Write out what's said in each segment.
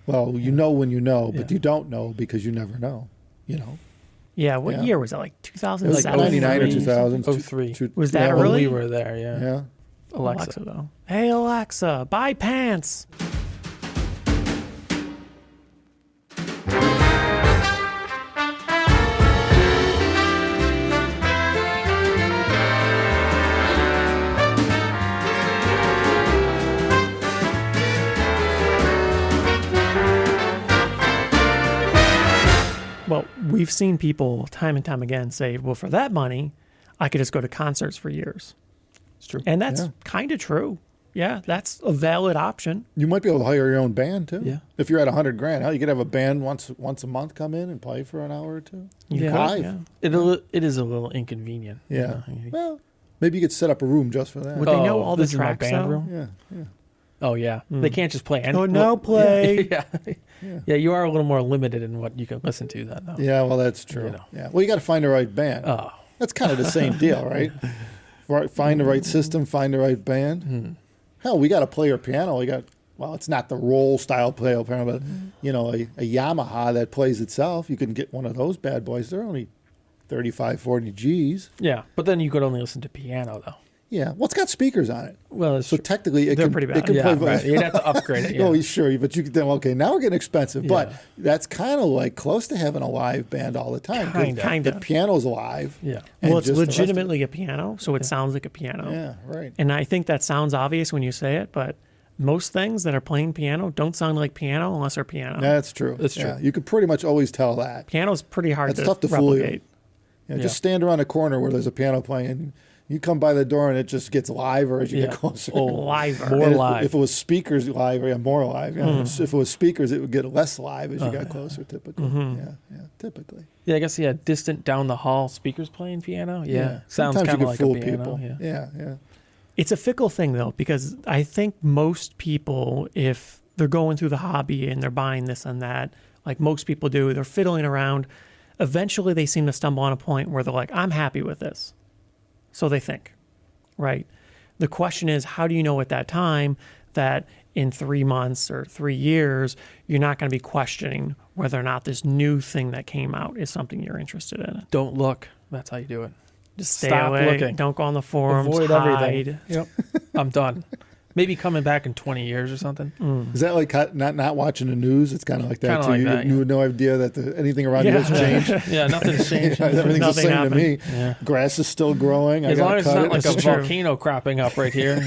Well, you know when you know, but you don't know because you never know, you know. Yeah, what year was that? Like It 2007? was like 99 or 2000. 03. Was that When early? we were there, yeah. Yeah. Alexa. Though. Hey, Alexa, buy pants. Well, we've seen people time and time again say, well, for that money, I could just go to concerts for years. It's true. And that's kind of true. Yeah, that's a valid option. You might be able to hire your own band too. Yeah. If you're at $100,000, hell, you could have a band once a month come in and play for an hour or two. You Live. could, It is a little inconvenient. Yeah. You know? Well, maybe you could set up a room just for that. Would they know all the this is my tracks, band though? room? Yeah. Oh, yeah. They can't just play. Oh, now play. Yeah, you are a little more limited in what you can listen to, though. Yeah, well, that's true. You know. Yeah. Well, you got to find the right band. Oh. That's kind of the same deal, right? Find the right system, find the right band. Hell, we got a player piano. Well, it's not the roll style player piano, but you know, a Yamaha that plays itself. You can get one of those bad boys. They're only 35, 40 G's. Yeah, but then you could only listen to piano, though. Yeah, well, it's got speakers on it. Well, So technically, They're can, pretty bad. it can yeah, play. right. You'd have to upgrade it. Yeah. Oh, sure, but you could then, okay, now we're getting expensive. Yeah. But that's kind of like close to having a live band all the time. Kinda. The piano's live. Yeah. and Well, it's just the rest of it. legitimately a piano, so it sounds like a piano. Yeah, right. And I think that sounds obvious when you say it, but most things that are playing piano don't sound like piano unless they're piano. That's true. That's true. Yeah, you could pretty much always tell that. Piano's pretty hard That's to tough to fool you. replicate. Yeah, just stand around a corner where there's a piano playing. And you come by the door and it just gets liver as you get closer. Oh, liver. More And live. If it was speakers live, more live. Yeah. If it was speakers, it would get less live as you got closer. Typically, typically. Yeah, I guess distant down the hall speakers playing piano. Yeah, sounds Sometimes kind you of could like a fool piano. people. Yeah. It's a fickle thing, though, because I think most people, if they're going through the hobby and they're buying this and that, like most people do, they're fiddling around. Eventually, they seem to stumble on a point where they're like, I'm happy with this. So they think, right? The question is, how do you know at that time that in 3 months or 3 years, you're not going to be questioning whether or not this new thing that came out is something you're interested in? Don't look. That's how you do it. Just stay Stop away. looking. Don't go on the forums. Avoid hide. everything. Yep. I'm done. Maybe coming back in 20 years or something. Is that like not watching the news? It's kind of like that Kinda too. like you that, you have no idea that anything around you has changed. Yeah, nothing's changed. Everything's Nothing the same happened. to me. Yeah. Grass is still growing. As long as it's not like a That's true. volcano cropping up right here.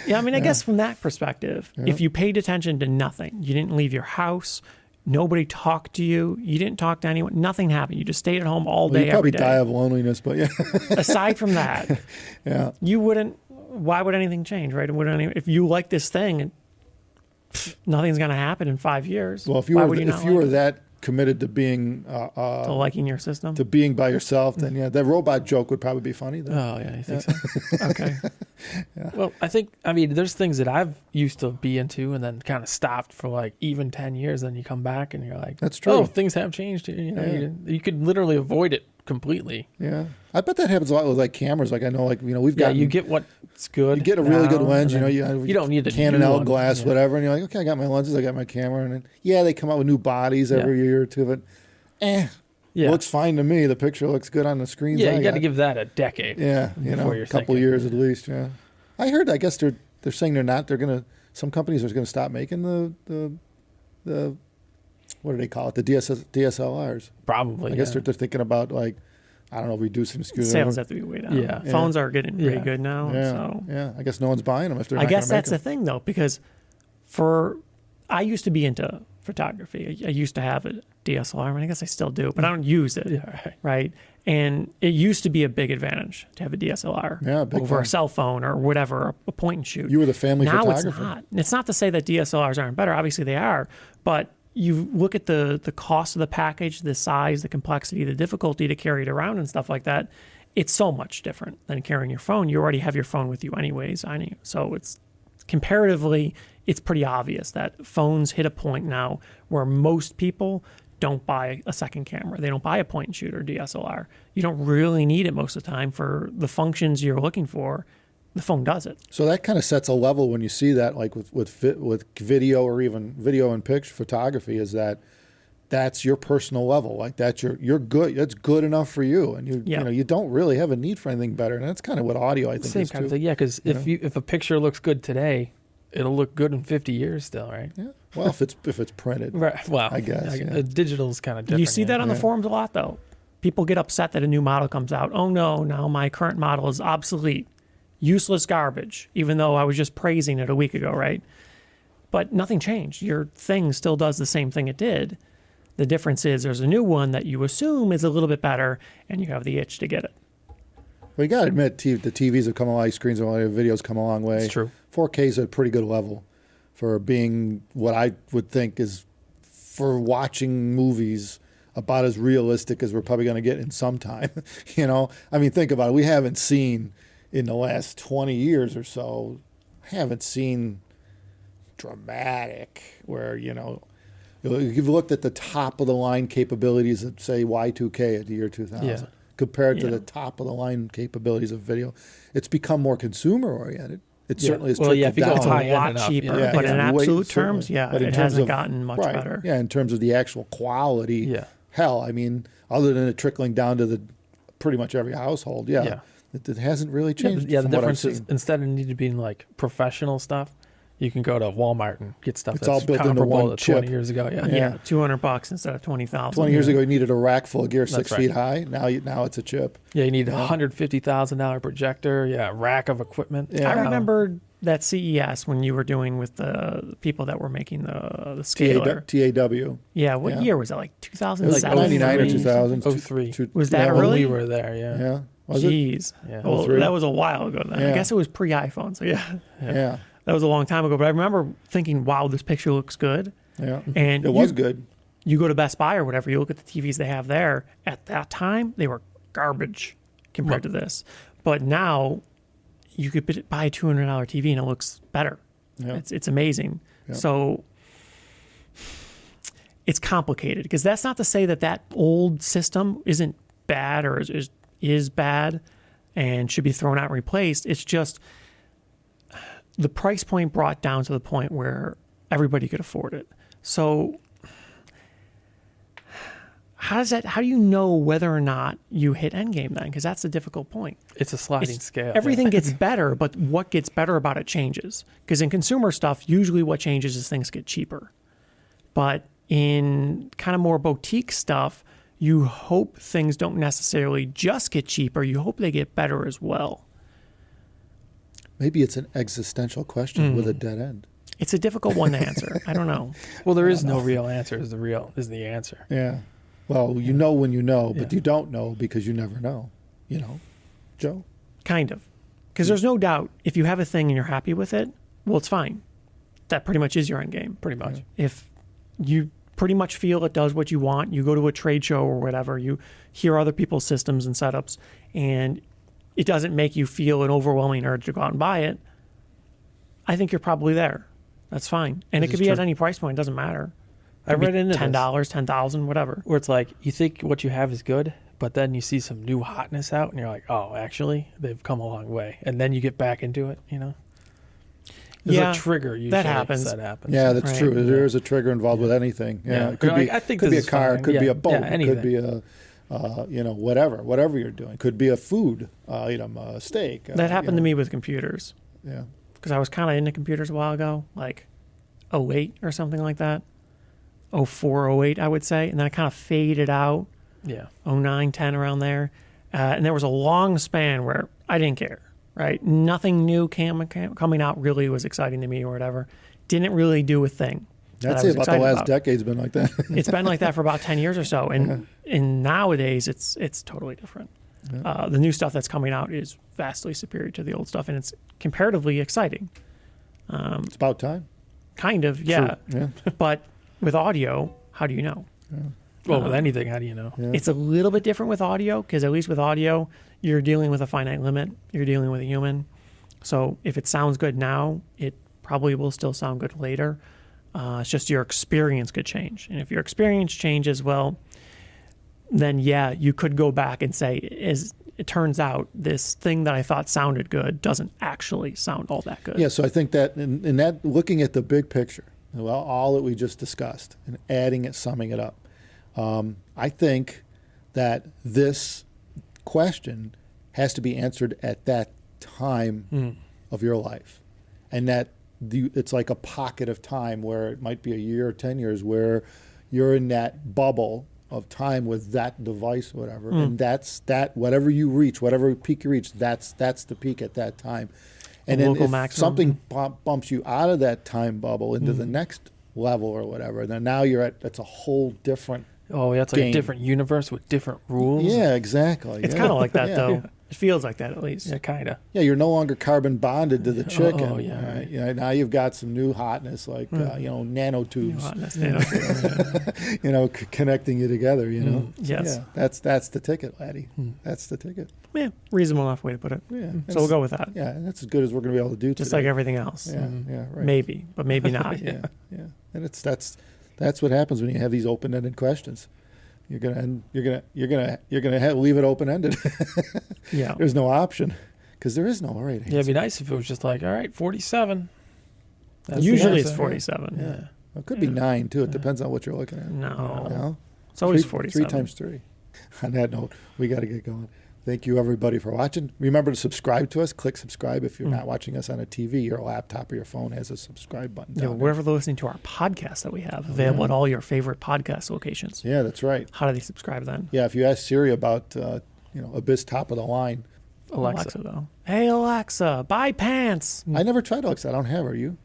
Yeah, I mean, I guess from that perspective, if you paid attention to nothing, you didn't leave your house, nobody talked to you, you didn't talk to anyone, nothing happened. You just stayed at home all day, you probably every day. die of loneliness, but yeah, Aside from that, yeah. you wouldn't. Why would anything change, right? If you like this thing, nothing's going to happen in 5 years. Well, if you why were would you not if you like were it? that committed to being To liking your system. to being by yourself, then yeah, that robot joke would probably be funny. Then. Oh, yeah, you think so? Okay. Well, there's things that I've used to be into and then kind of stopped for like even 10 years. Then you come back and you're like, That's true. Oh, things have changed. You know, Yeah. you could literally avoid it completely. Yeah, I bet that happens a lot with like cameras. Like I know, like we've Yeah, got you get what's good. you get a really good now, lens. and You then you don't need a Canon new L one. glass, Yeah. whatever, and you're like, okay, I got my lenses, I got my camera, and then, they come out with new bodies every year or two, but Yeah, looks fine to me. The picture looks good on the screens. yeah, I you got to got. give that a decade. Yeah, before a you're couple thinking. years at least. Yeah, I heard. I guess they're saying they're gonna. Some companies are gonna stop making the what do they call it? The DSLRs. Probably. I guess yeah. they're thinking about like, I don't know, reducing SKUs. Sales have to be way down. Yeah. Phones are getting pretty Yeah. good now. Yeah, So yeah. I guess no one's buying them if they're. I not guess gonna make that's the them. thing, though, because I used to be into photography. I used to have a DSLR, and I guess I still do, but I don't use it. Yeah, Right. And it used to be a big advantage to have a DSLR Yeah, big over time. a cell phone or whatever, a point and shoot. You were the family now photographer. it's not. And it's not to say that DSLRs aren't better. Obviously they are, but you look at the cost of the package, the size, the complexity, the difficulty to carry it around and stuff like that. It's so much different than carrying your phone. You already have your phone with you anyways. So it's comparatively, it's pretty obvious that phones hit a point now where most people don't buy a second camera. They don't buy a point and shoot or DSLR. You don't really need it most of the time for the functions you're looking for. the phone does it. So that kind of sets a level when you see that, like with video or even video and picture photography, is that's your personal level. Like you're good. That's good enough for you, and you don't really have a need for anything better. And that's kind of what audio I think Same is kind too. of thing. Yeah, because if a picture looks good today, it'll look good in 50 years still, right? Yeah. Well, if it's printed, Right. Well, I guess digital's kind of different. You see that on the forums a lot, though. People get upset that a new model comes out. Oh no, now my current model is obsolete, useless garbage. Even though I was just praising it a week ago, right? But nothing changed. Your thing still does the same thing it did. The difference is there's a new one that you assume is a little bit better, and you have the itch to get it. Well, you got to admit, the TVs have come a long way, screens have come a long way, videos come a long way. It's true. 4K is at a pretty good level for being what I would think is for watching movies about as realistic as we're probably going to get in some time. I mean, think about it. We haven't seen in the last 20 years or so, haven't seen dramatic where, if you looked at the top of the line capabilities of, say, Y2K at the year 2000, compared to the top of the line capabilities of video, it's become more consumer oriented. It certainly is. Well, if you go It's high a lot cheaper, but in absolute terms, it hasn't gotten much better. Yeah, in terms of the actual quality, hell, I mean, other than it trickling down to pretty much every household, it hasn't really changed. The difference is instead of needing to be like professional stuff, you can go to Walmart and get stuff that's all built into comparable one to chip. 20 years ago. Yeah, $200 instead of 20,000. 20 years ago, you needed a rack full of gear 6 That's feet right. high. Now it's a chip. Yeah, you need a $150,000 projector. Yeah, rack of equipment. Yeah. I remember that CES when you were doing with the people that were making the scaler. TAW. Yeah, what year was that? Like It was 2007? like 99 or 2000. 03. Was that When early? we were there, yeah. Yeah. Was it? Jeez. Yeah. Well, 03? that was a while ago then. I Yeah. guess it was pre-iPhone, so yeah. Yeah. That was a long time ago. But I remember thinking, wow, this picture looks good. Yeah. And It was good. You go to Best Buy or whatever, you look at the TVs they have there. At that time, they were garbage compared to this. But now, you could buy a $200 TV and it looks better. Yeah. It's amazing. Yeah. So it's complicated because that's not to say that old system isn't bad or is bad and should be thrown out and replaced. It's just the price point brought down to the point where everybody could afford it. So how do you know whether or not you hit endgame then? Because that's the difficult point. It's a sliding scale. Everything gets better, but what gets better about it changes. Because in consumer stuff, usually what changes is things get cheaper. But in kind of more boutique stuff, you hope things don't necessarily just get cheaper. You hope they get better as well. Maybe it's an existential question with a dead end. It's a difficult one to answer. I don't know. Well, there is no real answer. Is the answer. Yeah. Well, you know when you know, but you don't know because you never know. Joe? Kind of. Because there's no doubt if you have a thing and you're happy with it, well, it's fine. That pretty much is your end game. Pretty much. If you pretty much feel it does what you want, you go to a trade show or whatever, you hear other people's systems and setups, and it doesn't make you feel an overwhelming urge to go out and buy it, I think you're probably there. That's fine. And it could be at any price point. It doesn't matter. I read into $10, this, $10,000, whatever. where it's like you think what you have is good, but then you see some new hotness out, and you're like, oh, actually, they've come a long way, and then you get back into it. There's a trigger usually. That happens. Yeah, that's Right. true. There is a trigger involved with anything. Yeah, it could You're be. like, I think could be a this is car. fine. Could be Yeah. a boat. Yeah, It could be a, whatever you're doing. Could be a food item, a steak. That happened to me with computers. Yeah. Because I was kind of into computers a while ago, like 08 or something like that. 04, 08, I would say. And then I kind of faded out. Yeah. 09, 10, around there. And there was a long span where I didn't care, right? Nothing new coming out really was exciting to me or whatever. Didn't really do a thing. That's it. About the last decade's been like that. It's been like that for about 10 years or so. And nowadays, it's totally different. Yeah. The new stuff that's coming out is vastly superior to the old stuff, and it's comparatively exciting. It's about time. Kind of, yeah. True. Yeah. But with audio, how do you know? Yeah. Well, with anything, how do you know? Yeah. It's a little bit different with audio because at least with audio, you're dealing with a finite limit. You're dealing with a human. So if it sounds good now, it probably will still sound good later. It's just your experience could change. And if your experience changes, well, then yeah, you could go back and say, is it turns out this thing that I thought sounded good doesn't actually sound all that good. Yeah, so I think that in that looking at the big picture, well, all that we just discussed, and adding it, summing it up, I think that this question has to be answered at that time of your life, and that it's like a pocket of time where it might be a year or 10 years where you're in that bubble of time with that device or whatever, and that's that whatever you reach, whatever peak you reach, that's the peak at that time. And then if maximum. something bumps you out of that time bubble into the next level or whatever, then now it's a whole different Oh, yeah, it's like game. a different universe with different rules. Yeah, exactly. It's yeah. kind of like that, Yeah. though. It feels like that, at least. Yeah, kind of. Yeah, you're no longer carbon bonded to the chicken. Oh, yeah. Right? You know, now you've got some new hotness, like nanotubes. Hotness, nanotubes. You know, connecting you together. You know. Yes. Yeah, that's the ticket, laddie. That's the ticket. Yeah, reasonable enough way to put it. Yeah. So we'll go with that. Yeah, that's as good as we're going to be able to do. Just today. like everything else. Yeah, yeah, right. Maybe, but maybe not. Yeah, yeah, and that's what happens when you have these open-ended questions. You're gonna leave it open-ended. Yeah. There's no option because there is no right answer. Yeah, it'd be nice if it was just like, all right, 47. That's the Usually it's answer. 47. Yeah. Well, it could be 9 too. It depends on what you're looking at. No. You know? It's always 3 47. times 3. On that note, we got to get going. Thank you, everybody, for watching. Remember to subscribe to us. Click subscribe if you're not watching us on a TV. Your laptop or your phone has a subscribe button. Yeah, down there. wherever they're listening to our podcast that we have available at all your favorite podcast locations. Yeah, that's right. How do they subscribe then? Yeah, if you ask Siri about Abyss top of the line, Alexa. though. Hey, Alexa, buy pants. I never tried Alexa. I don't have her. You?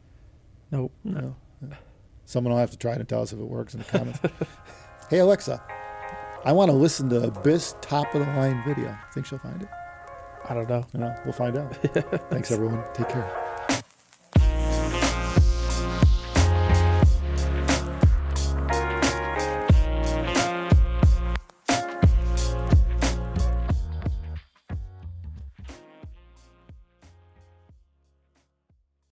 Nope. No. Someone will have to try it and tell us if it works in the comments. Hey, Alexa, I want to listen to Abyss top of the line video. Think she'll find it? I don't know. We'll find out. Thanks, everyone. Take care.